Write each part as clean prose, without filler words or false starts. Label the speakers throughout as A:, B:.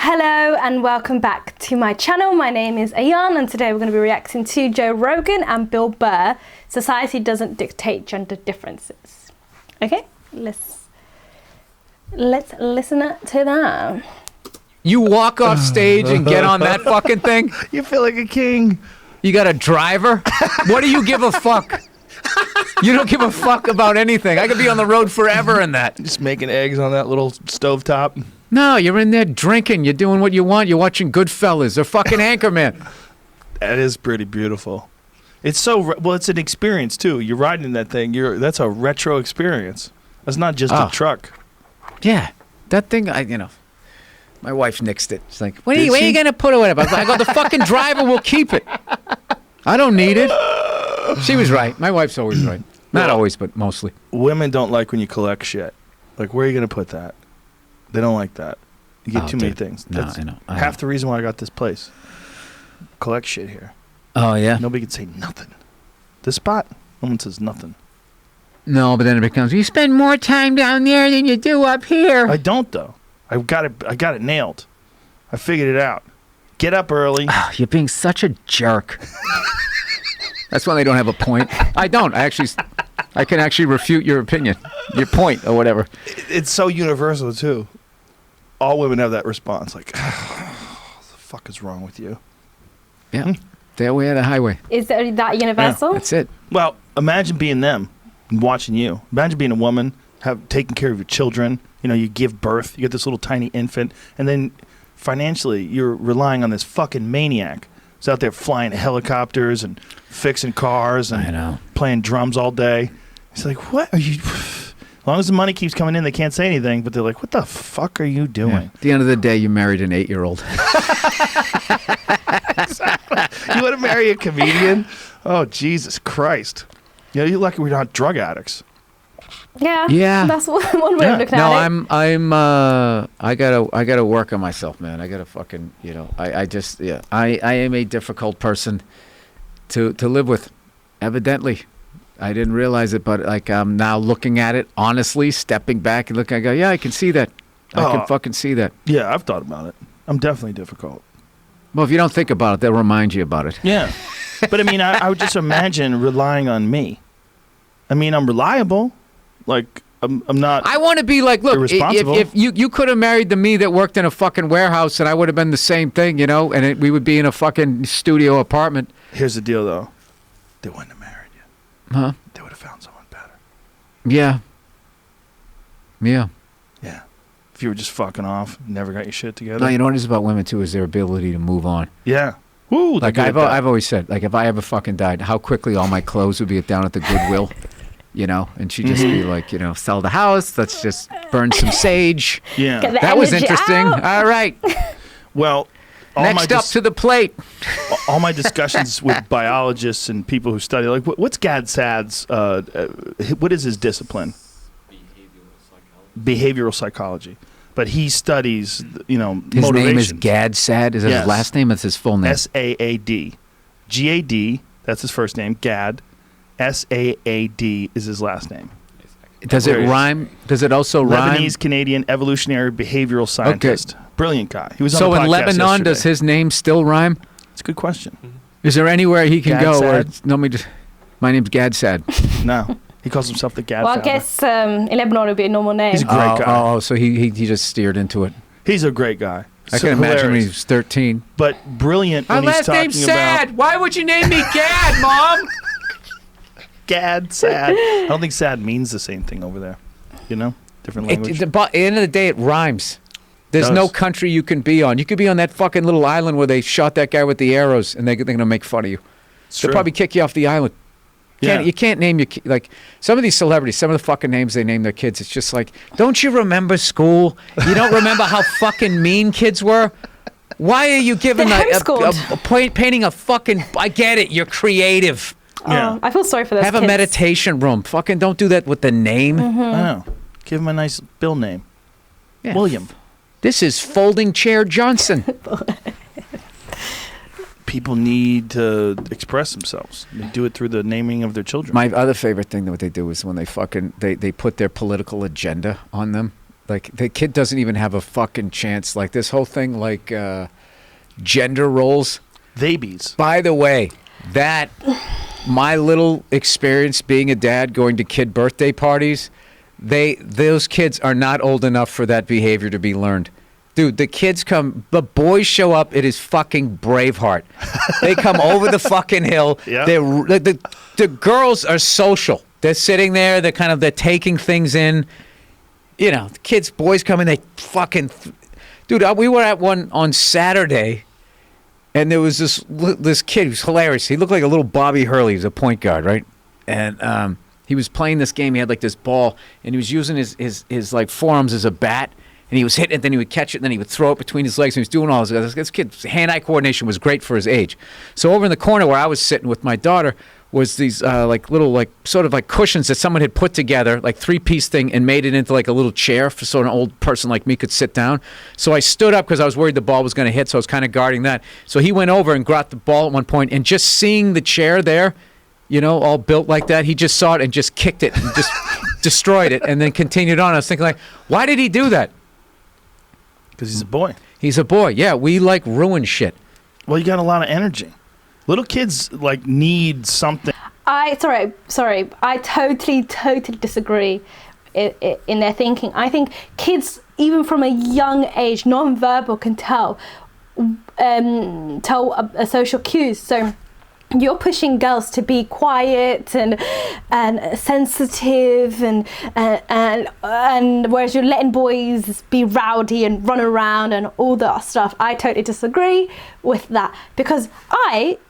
A: Hello and welcome back to my channel. My name is Ayan and today we're going to be reacting to Joe Rogan and Bill Burr. Society doesn't dictate gender differences. Okay, let's listen to that.
B: You walk off stage and get on that fucking thing?
C: You feel like a king.
B: You got a driver? What do you give a fuck? You don't give a fuck about anything. I could be on the road forever in that.
C: Just making eggs on that little stovetop.
B: No, you're in there drinking. You're doing what you want. You're watching Goodfellas or fucking Anchorman.
C: That is pretty beautiful. It's so well. It's an experience too. You're riding that thing. That's a retro experience. That's not just a truck.
B: Yeah, that thing. My wife nixed it. She's like, "Where are you gonna put it?" Whatever. I go, the fucking driver will keep it. I don't need it. She was right. My wife's always right. Not always, but mostly.
C: Women don't like when you collect shit. Like, where are you gonna put that? They don't like that. You get too many things. That's
B: I know.
C: half the reason why I got this place. Collect shit here.
B: Oh, yeah?
C: Nobody can say nothing. This spot, no one says nothing.
B: No, but then it becomes, you spend more time down there than you do up here.
C: I don't, though. I got it nailed. I figured it out. Get up early.
B: Oh, you're being such a jerk. That's why they don't have a point. I don't. I can actually refute your opinion, your point, or whatever.
C: It's so universal, too. All women have that response, like, what the fuck is wrong with you?
B: Yeah, their way or the highway.
A: Is that universal?
B: Yeah, that's it.
C: Well, imagine being them and watching you. Imagine being a woman, taking care of your children. You know, you give birth, you get this little tiny infant, and then financially you're relying on this fucking maniac who's out there flying helicopters and fixing cars and playing drums all day. He's like, what are you... As long as the money keeps coming in, they can't say anything, but they're like, what the fuck are you doing?
B: Yeah. At the end of the day, you married an 8-year-old.
C: Exactly. You want to marry a comedian? Oh, Jesus Christ. You know, you're lucky we're not drug addicts.
A: Yeah. That's one way of looking at it.
B: No, I gotta work on myself, man. I gotta fucking, I am a difficult person to live with, evidently. I didn't realize it, but like I'm now looking at it honestly, stepping back and looking. I go, yeah, I can see that. I can fucking see that.
C: Yeah, I've thought about it. I'm definitely difficult.
B: Well, if you don't think about it, they'll remind you about it.
C: Yeah, but I mean, I would just imagine relying on me. I mean, I'm reliable. Like I'm not.
B: I want to be like, look, if you could have married the me that worked in a fucking warehouse, and I would have been the same thing, and we would be in a fucking studio apartment.
C: Here's the deal, though. They wouldn't have married.
B: Huh?
C: They would have found someone better.
B: Yeah.
C: Yeah. If you were just fucking off, never got your shit together.
B: No, you know what it is about women too is their ability to move on.
C: Yeah. Woo.
B: Like I've always said, like if I ever fucking died, how quickly all my clothes would be down at the Goodwill, and she'd just be like, sell the house. Let's just burn some sage.
C: Yeah.
B: That was interesting.
A: Out.
B: All right.
C: Well.
B: Next up to the plate.
C: All my discussions with biologists and people who study, like, what's Gad Saad's, what is his discipline? Behavioral psychology. But he studies,
B: his
C: motivation.
B: Name is Gad Saad. Is that his last name? That's his full name.
C: S-A-A-D. G-A-D, that's his first name, Gad. S-A-A-D is his last name.
B: Does it rhyme? Does it also rhyme?
C: Lebanese-Canadian evolutionary behavioral scientist. Okay. Brilliant guy. He was on the podcast
B: in Lebanon,
C: yesterday.
B: Does his name still rhyme?
C: It's a good question.
B: Is there anywhere he can
C: Gad
B: go
C: Saad?
B: where my name's Gad Saad?
C: No. He calls himself the Gad
A: Well, I
C: Father.
A: guess in Lebanon it would be a normal name.
C: He's a great guy.
B: Oh, so he just steered into it.
C: He's a great guy.
B: I can imagine when he was 13.
C: But brilliant when
B: My
C: he's
B: last name's Sad. Why would you name me Gad, Mom?
C: Gad Sad. I don't think sad means the same thing over there. Different language.
B: At the end of the day, it rhymes. There's no country you can be on. You could be on that fucking little island where they shot that guy with the arrows, and they're going to make fun of you. They'll probably kick you off the island. You can't name your kid. Like, some of these celebrities, some of the fucking names they name their kids, it's just like, don't you remember school? You don't remember how fucking mean kids were? Why are you giving painting a fucking... I get it. You're creative.
A: Yeah. I feel sorry for those
B: Have
A: kids.
B: a meditation room. Fucking don't do that with the name.
C: I know. Give him a nice Bill name. Yeah. William.
B: This is Folding Chair Johnson.
C: People need to express themselves. They do it through the naming of their children.
B: My other favorite thing that what they do is when they fucking they put their political agenda on them. Like the kid doesn't even have a fucking chance. Like this whole thing, like gender roles.
C: Babies.
B: By the way, that my little experience being a dad, going to kid birthday parties, those kids are not old enough for that behavior to be learned. Dude, the boys show up. It is fucking Braveheart. They come over the fucking hill.
C: Yeah.
B: The girls are social. They're sitting there. They're taking things in. You know, boys come in. They fucking, dude. We were at one on Saturday, and there was this kid who's hilarious. He looked like a little Bobby Hurley. He was a point guard, right? And he was playing this game. He had like this ball, and he was using his like forearms as a bat. And he was hitting it, then he would catch it, and then he would throw it between his legs. And he was doing all this. This kid's hand-eye coordination was great for his age. So over in the corner where I was sitting with my daughter was these like little like sort of like cushions that someone had put together, like 3-piece thing, and made it into like a little chair for so an old person like me could sit down. So I stood up because I was worried the ball was going to hit, so I was kind of guarding that. So he went over and got the ball at one point, and just seeing the chair there, you know, all built like that, he just saw it and just kicked it and just destroyed it, and then continued on. I was thinking like, why did he do that?
C: Because he's a boy.
B: He's a boy. Yeah, we like ruin shit.
C: Well, you got a lot of energy. Little kids like need something.
A: Sorry. I totally disagree in their thinking. I think kids, even from a young age, non-verbal can tell a social cues. So you're pushing girls to be quiet and sensitive and whereas you're letting boys be rowdy and run around and all that stuff. I totally disagree with that, because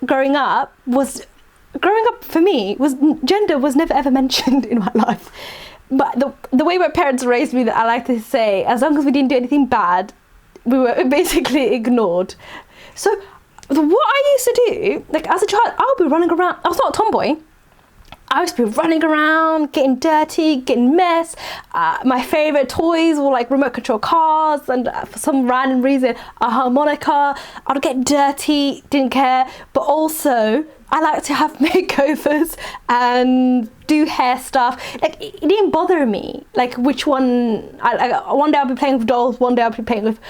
A: growing up for me gender was never ever mentioned in my life. But the way my parents raised me, that I like to say, as long as we didn't do anything bad, we were basically ignored. So what I used to do, like as a child, I would be running around. I was not a tomboy. I used to be running around, getting dirty, getting mess. My favourite toys were like remote control cars, and for some random reason, a harmonica. I'd get dirty, didn't care. But also, I like to have makeovers and do hair stuff. Like, it didn't bother me. Like, which one? One day I'll be playing with dolls, one day I'll be playing with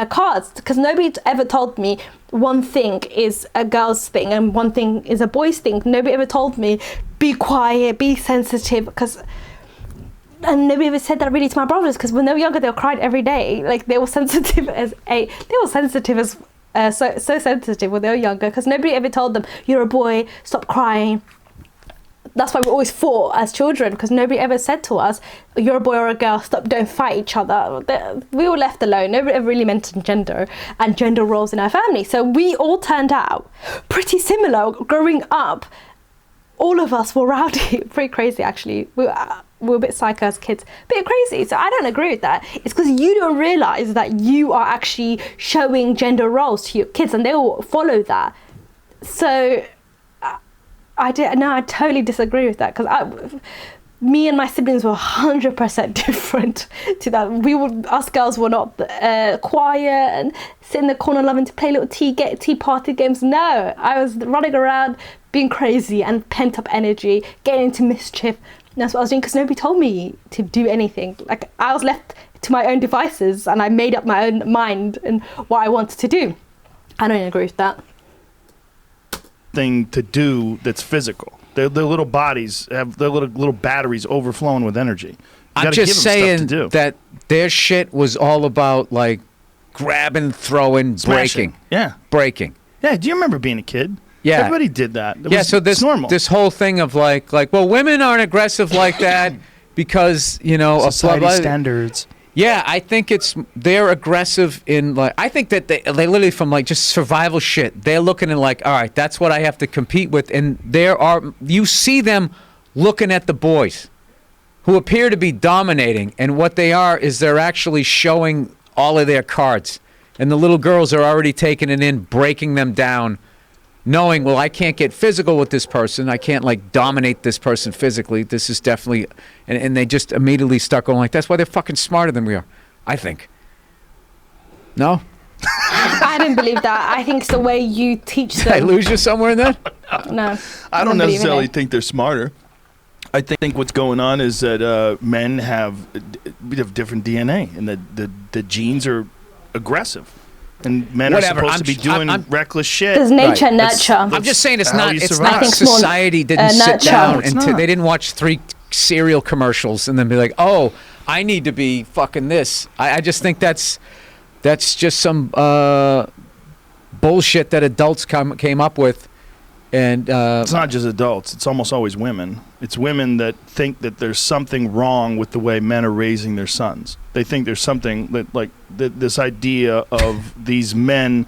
A: cars. Because nobody ever told me one thing is a girl's thing and one thing is a boy's thing. Nobody ever told me, be quiet, be sensitive. And nobody ever said that really to my brothers, because when they were younger, they were crying every day. Like, they were sensitive so sensitive when they were younger, because nobody ever told them, you're a boy, stop crying. That's why we always fought as children, because nobody ever said to us, you're a boy or a girl, don't fight each other. We were left alone. Nobody ever really mentioned gender and gender roles in our family. So we all turned out pretty similar. Growing up, all of us were rowdy, pretty crazy actually. We were a bit psycho as kids, a bit crazy. So I don't agree with that. It's because you don't realise that you are actually showing gender roles to your kids, and they will follow that. So I totally disagree with that, because me and my siblings were 100% different to that. Us girls were not quiet and sit in the corner loving to play little tea party games. No, I was running around being crazy and pent up energy, getting into mischief. And that's what I was doing, because nobody told me to do anything. Like, I was left to my own devices, and I made up my own mind and what I wanted to do. I don't agree with that.
C: Thing to do that's physical. Their little bodies have their little batteries overflowing with energy.
B: I'm just saying that their shit was all about like grabbing, throwing,
C: smashing.
B: breaking.
C: Yeah. Do you remember being a kid?
B: Yeah,
C: everybody did that.
B: So this whole thing of like, well, women aren't aggressive like that because, you know,
C: society standards.
B: Yeah, I think they're aggressive in like, I think that they literally from like just survival shit. They're looking at like, all right, that's what I have to compete with, and you see them looking at the boys who appear to be dominating, and what they are is they're actually showing all of their cards, and the little girls are already taking it in, breaking them down, knowing, well, I can't get physical with this person. I can't like dominate this person physically. This is definitely, and they just immediately start going like, that's why they're fucking smarter than we are, I think. No?
A: I don't believe that. I think it's the way you teach them.
B: Did I lose you somewhere in that?
A: No.
C: I don't necessarily think they're smarter. I think what's going on is that men have different DNA, and the genes are aggressive, and men are supposed to be doing reckless shit.
A: There's nature and nurture.
B: I'm just saying it's not
A: survive.
B: society didn't sit down and
C: not.
B: they didn't watch 3 cereal commercials and then be like, oh, I need to be fucking this. I just think that's just some bullshit that adults came up with. And
C: it's not just adults. It's almost always women. It's women that think that there's something wrong with the way men are raising their sons. They think there's something that, like, this idea of these men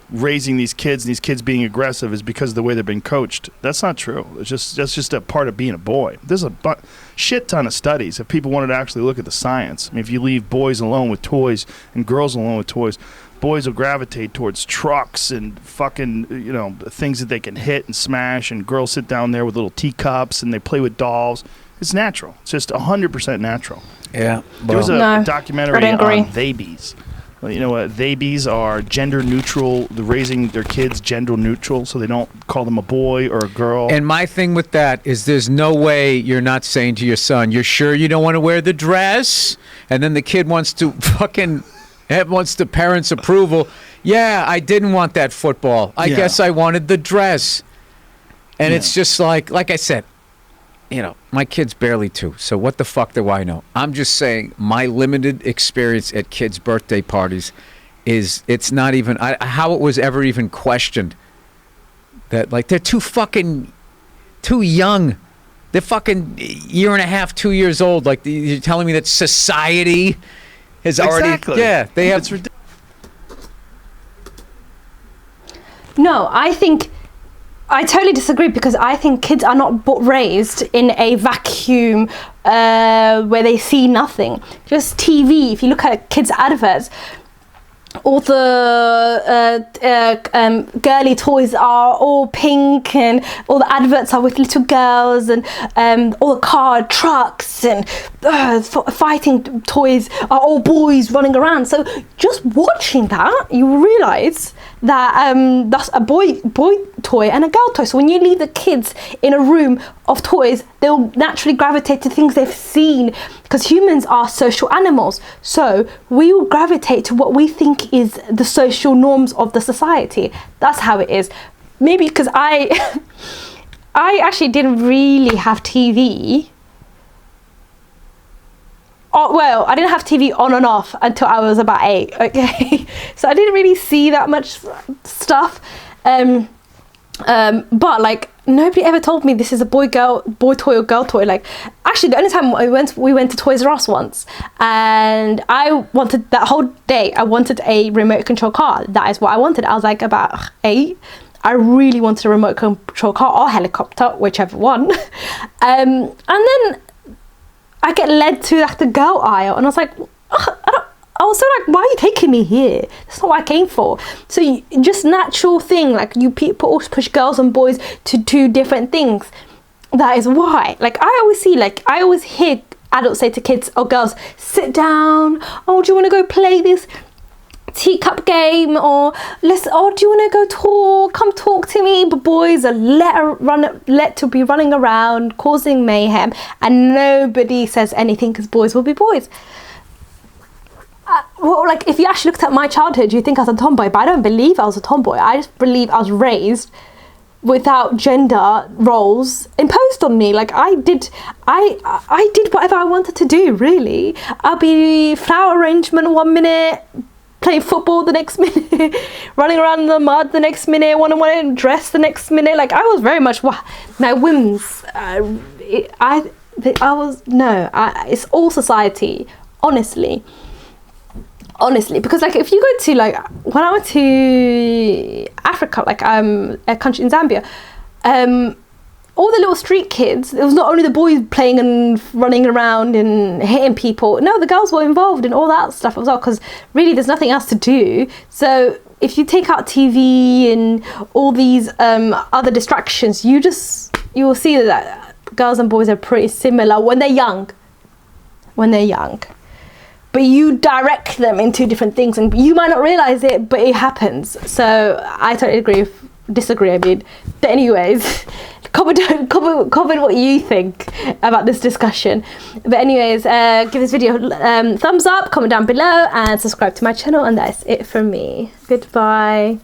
C: raising these kids and these kids being aggressive is because of the way they've been coached. That's not true. That's just a part of being a boy. There's a shit ton of studies if people wanted to actually look at the science. I mean, if you leave boys alone with toys and girls alone with toys, boys will gravitate towards trucks and fucking, things that they can hit and smash, and girls sit down there with little teacups and they play with dolls. It's natural. It's just 100% natural.
B: Yeah.
C: There was a documentary on babies. Well, you know what? Babies are gender neutral. They're raising their kids gender neutral, so they don't call them a boy or a girl.
B: And my thing with that is there's no way you're not saying to your son, you're sure you don't want to wear the dress? And then the kid wants to wants the parents' approval. Yeah, I didn't want that football. I guess I wanted the dress. And it's just like I said, my kid's barely 2, so what the fuck do I know? I'm just saying my limited experience at kids' birthday parties it's not even how it was ever even questioned that, like, they're too young. They're fucking year and a half, 2 years old. Like, you're telling me that society has already they have.
C: It's ridiculous.
A: No, I totally disagree, because I think kids are not raised in a vacuum where they see nothing. Just TV. If you look at kids' adverts, all the girly toys are all pink, and all the adverts are with little girls, and all the car trucks and fighting toys are all boys running around. So just watching that, you realise that that's a boy toy and a girl toy. So when you leave the kids in a room of toys, they'll naturally gravitate to things they've seen, because humans are social animals. So we will gravitate to what we think is the social norms of the society. That's how it is. Maybe because I actually didn't really have TV. Oh, well, I didn't have TV on and off until I was about 8, okay? So I didn't really see that much stuff. But, like, nobody ever told me this is a boy toy or girl toy. Like, actually, the only time we went to Toys R Us once, and I wanted, that whole day, I wanted a remote control car. That is what I wanted. I was, like, about 8. I really wanted a remote control car or helicopter, whichever one. And then I get led to, like, the girl aisle, and I was like, I was so like, why are you taking me here? That's not what I came for. So just natural thing, like, you people push girls and boys to do different things. That is why. Like, I always hear adults say to kids or girls, sit down. Oh, do you want to go play this teacup game? Or do you want to go talk? Come talk to me. But boys are let to be running around, causing mayhem, and nobody says anything, because boys will be boys. Well, like, if you actually looked at my childhood, you think I was a tomboy, but I don't believe I was a tomboy. I just believe I was raised without gender roles imposed on me. Like, I did whatever I wanted to do, really. I'll be flower arrangement 1 minute, playing football the next minute, running around in the mud the next minute, want to dress the next minute. Like, I was very much my whims. It's all society, honestly, because, like, if you go to, like, when I went to Africa, like, a country in Zambia, all the little street kids, it was not only the boys playing and running around and hitting people. No, the girls were involved in all that stuff as well, because really there's nothing else to do. So if you take out TV and all these other distractions, you will see that girls and boys are pretty similar when they're young. But you direct them into different things, and you might not realize it, but it happens. So I totally disagree. I mean, but anyways, comment what you think about this discussion. But anyways, give this video thumbs up, comment down below, and subscribe to my channel. And that's it from me. Goodbye.